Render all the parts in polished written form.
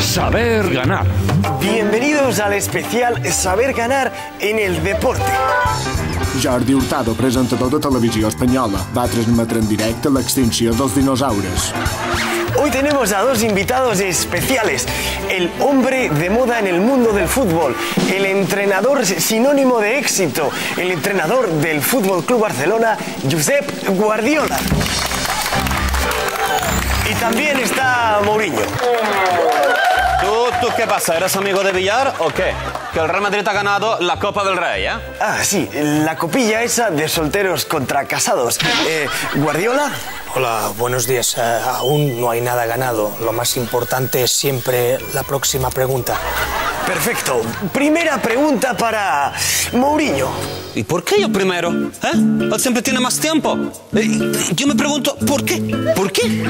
Saber ganar. Bienvenidos al especial Saber ganar en el deporte. Jordi Hurtado, presentador de Televisió Espanyola, va transmetre en directe l'extinció dels dinosaures. Hoy tenemos a dos invitados especiales. El hombre de moda en el mundo del fútbol, el entrenador sinónimo de éxito, el entrenador del Fútbol Club Barcelona, Josep Guardiola. Y también está Mourinho. ¿Tú qué pasa? ¿Eres amigo de Villar o qué? Que el Real Madrid ha ganado la Copa del Rey, ¿eh? Ah, sí, la copilla esa de solteros contra casados. ¿Guardiola? Hola, buenos días. Aún no hay nada ganado. Lo más importante es siempre la próxima pregunta. Perfecto. Primera pregunta para Mourinho. ¿Y por qué yo primero? Él siempre tiene más tiempo. Yo me pregunto, ¿por qué? ¿Por qué?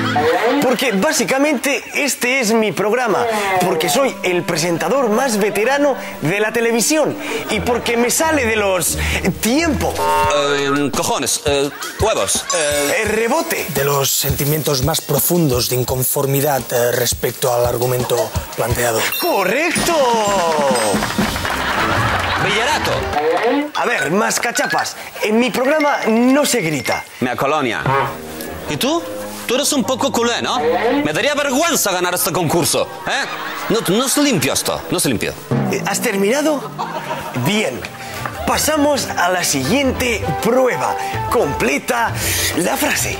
Porque básicamente este es mi programa. Porque soy el presentador más veterano de la televisión. Y porque me sale de los tiempo. Cojones, huevos. Rebote. De los sentimientos más profundos de inconformidad respecto al argumento planteado. ¡Correcto! Villarato. A ver, más cachapas. En mi programa no se grita. Mea colonia. ¿Y tú? Tú eres un poco culé, ¿no? Me daría vergüenza ganar este concurso, ¿eh? No es limpio esto, no es limpio. ¿Has terminado? Bien. Pasamos a la siguiente prueba. Completa la frase.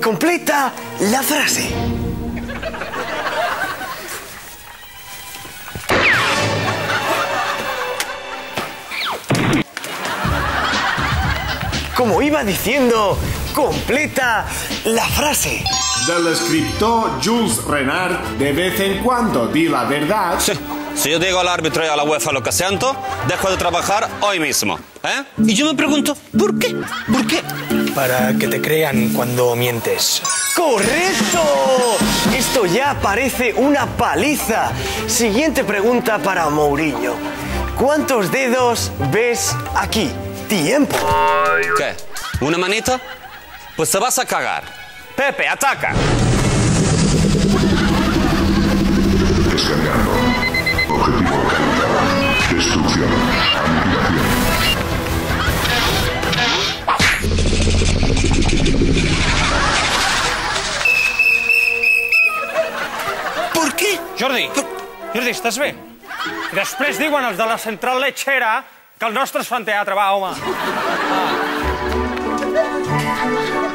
Completa la frase. Como iba diciendo, completa la frase. Del escritor Jules Renard, de vez en cuando di la verdad. Sí. Si yo digo al árbitro y a la UEFA lo que siento, dejo de trabajar hoy mismo, ¿eh? Y yo me pregunto, ¿por qué? ¿Por qué? Para que te crean cuando mientes. ¡Correcto! Esto ya parece una paliza. Siguiente pregunta para Mourinho. ¿Cuántos dedos ves aquí? Tiempo. ¿Qué? ¿Una manita? Pues te vas a cagar. Pepe, ataca. Descargando. Objetivo localizado. Destrucción. ¿Por qué? Jordi, estàs bé? I després diuen els de la central lechera que els nostres fan teatre, va, home.